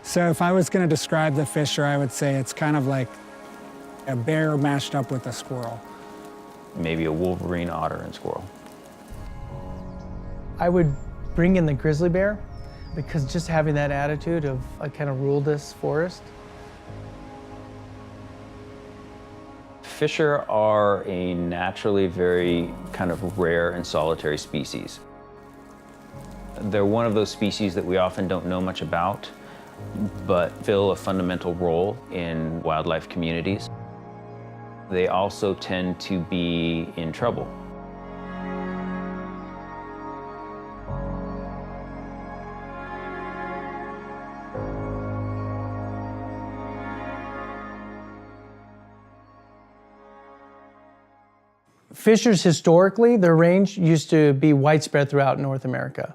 So if I was going to describe the fisher, I would say it's kind of like a bear mashed up with a squirrel. Maybe a wolverine, otter, and squirrel. I would bring in the grizzly bear, because just having that attitude of I kind of rule this forest. Fisher are a naturally very kind of rare and solitary species. They're one of those species that we often don't know much about, but fill a fundamental role in wildlife communities. They also tend to be in trouble. Fishers historically, their range used to be widespread throughout North America,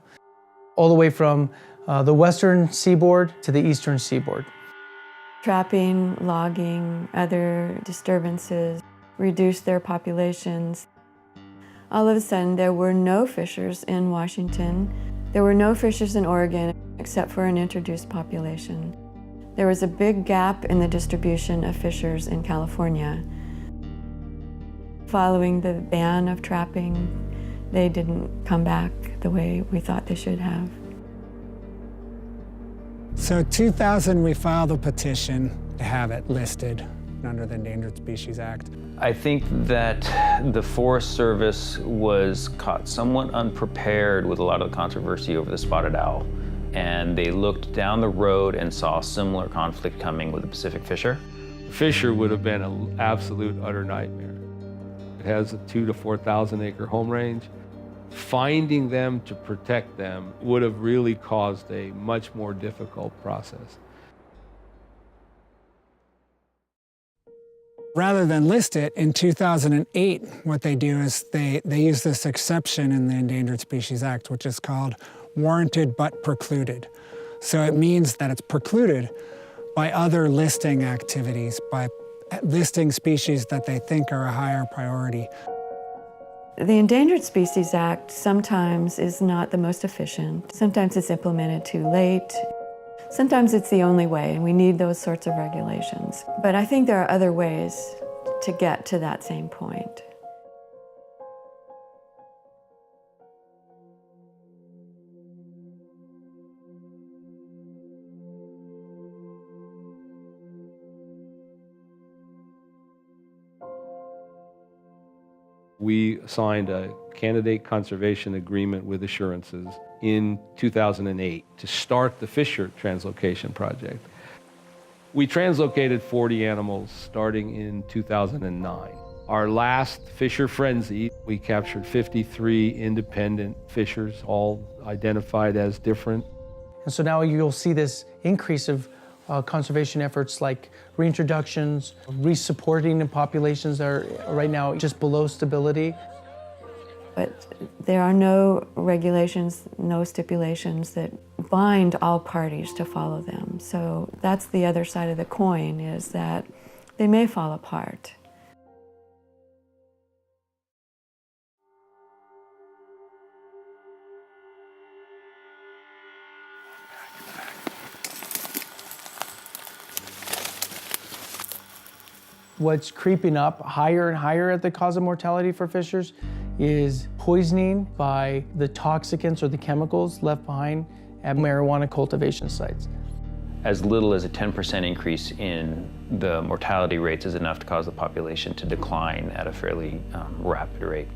all the way from the western seaboard to the eastern seaboard. Trapping, logging, other disturbances reduced their populations. All of a sudden, there were no fishers in Washington. There were no fishers in Oregon, except for an introduced population. There was a big gap in the distribution of fishers in California. Following the ban of trapping, they didn't come back the way we thought they should have. So 2000, we filed a petition to have it listed under the Endangered Species Act. I think that the Forest Service was caught somewhat unprepared with a lot of the controversy over the spotted owl. And they looked down the road and saw a similar conflict coming with the Pacific fisher. The fisher would have been an absolute utter nightmare. It has a 2,000 to 4,000 acre home range. Finding them to protect them would have really caused a much more difficult process. Rather than list it, in 2008, what they do is they use this exception in the Endangered Species Act, which is called warranted but precluded. So it means that it's precluded by other listing activities, by listing species that they think are a higher priority. The Endangered Species Act sometimes is not the most efficient. Sometimes it's implemented too late. Sometimes it's the only way, and we need those sorts of regulations. But I think there are other ways to get to that same point. We signed a candidate conservation agreement with assurances in 2008 to start the Fisher translocation project. We translocated 40 animals starting in 2009. Our last Fisher frenzy, we captured 53 independent fishers, all identified as different. And so now you'll see this increase of conservation efforts like reintroductions, resupporting in populations that are right now just below stability. But there are no regulations, no stipulations that bind all parties to follow them. So that's the other side of the coin, is that they may fall apart. What's creeping up higher and higher at the cause of mortality for fishers is poisoning by the toxicants or the chemicals left behind at marijuana cultivation sites. As little as a 10% increase in the mortality rates is enough to cause the population to decline at a fairly rapid rate.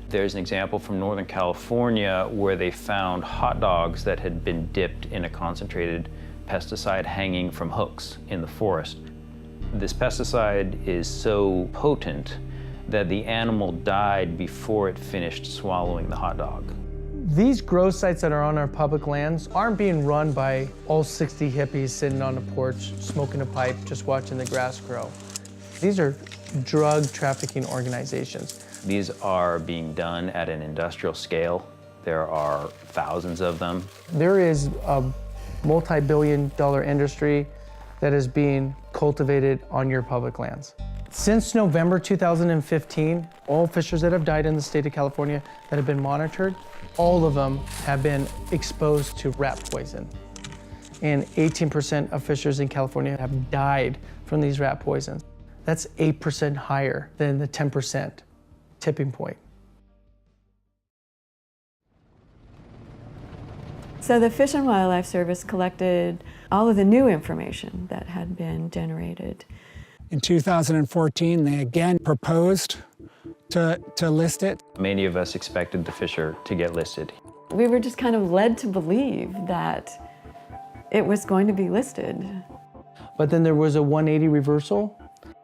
There's an example from Northern California where they found hot dogs that had been dipped in a concentrated pesticide hanging from hooks in the forest. This pesticide is so potent that the animal died before it finished swallowing the hot dog. These grow sites that are on our public lands aren't being run by all 60 hippies sitting on a porch, smoking a pipe, just watching the grass grow. These are drug trafficking organizations. These are being done at an industrial scale. There are thousands of them. There is a multi-billion-dollar industry that is being cultivated on your public lands. Since November 2015, all fishers that have died in the state of California that have been monitored, all of them have been exposed to rat poison. and 18% of fishers in California have died from these rat poisons. That's 8% higher than the 10% tipping point. So the Fish and Wildlife Service collected all of the new information that had been generated. In 2014, they again proposed to list it. Many of us expected the fisher to get listed. We were just kind of led to believe that it was going to be listed. But then there was a 180 reversal.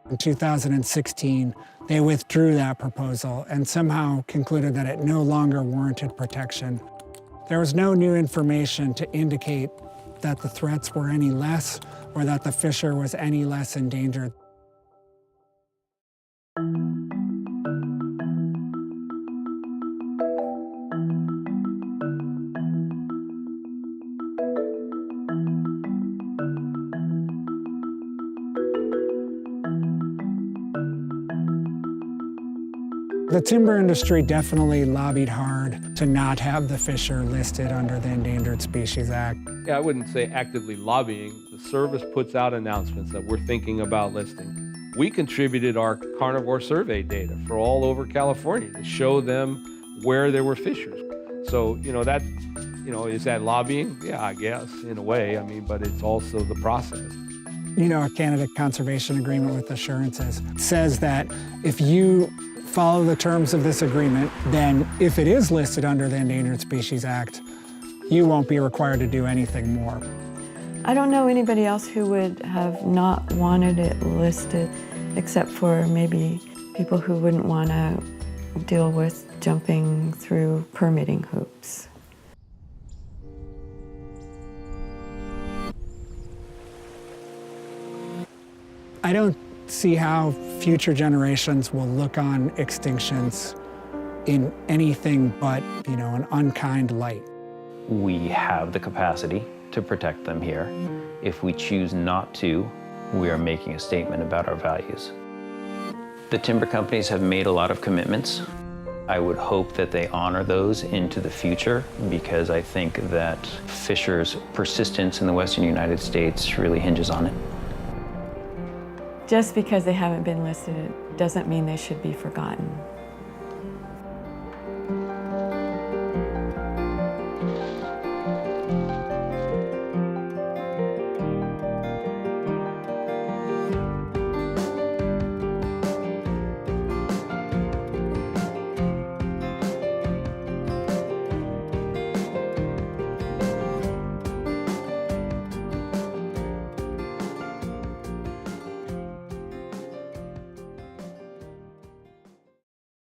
In 2016, they withdrew that proposal and somehow concluded that it no longer warranted protection. There was no new information to indicate that the threats were any less or that the fisher was any less endangered. The timber industry definitely lobbied hard to not have the fisher listed under the Endangered Species Act. Yeah, I wouldn't say actively lobbying. The service puts out announcements that we're thinking about listing. We contributed our carnivore survey data for all over California to show them where there were fishers. So, is that lobbying? Yeah, I guess, in a way. But it's also the process. A candidate conservation agreement with assurances says that if you follow the terms of this agreement, then if it is listed under the Endangered Species Act, you won't be required to do anything more. I don't know anybody else who would have not wanted it listed, except for maybe people who wouldn't want to deal with jumping through permitting hoops. I don't see how future generations will look on extinctions in anything but, an unkind light. We have the capacity to protect them here. If we choose not to, we are making a statement about our values. The timber companies have made a lot of commitments. I would hope that they honor those into the future, because I think that fishers' persistence in the western United States really hinges on it. Just because they haven't been listed doesn't mean they should be forgotten.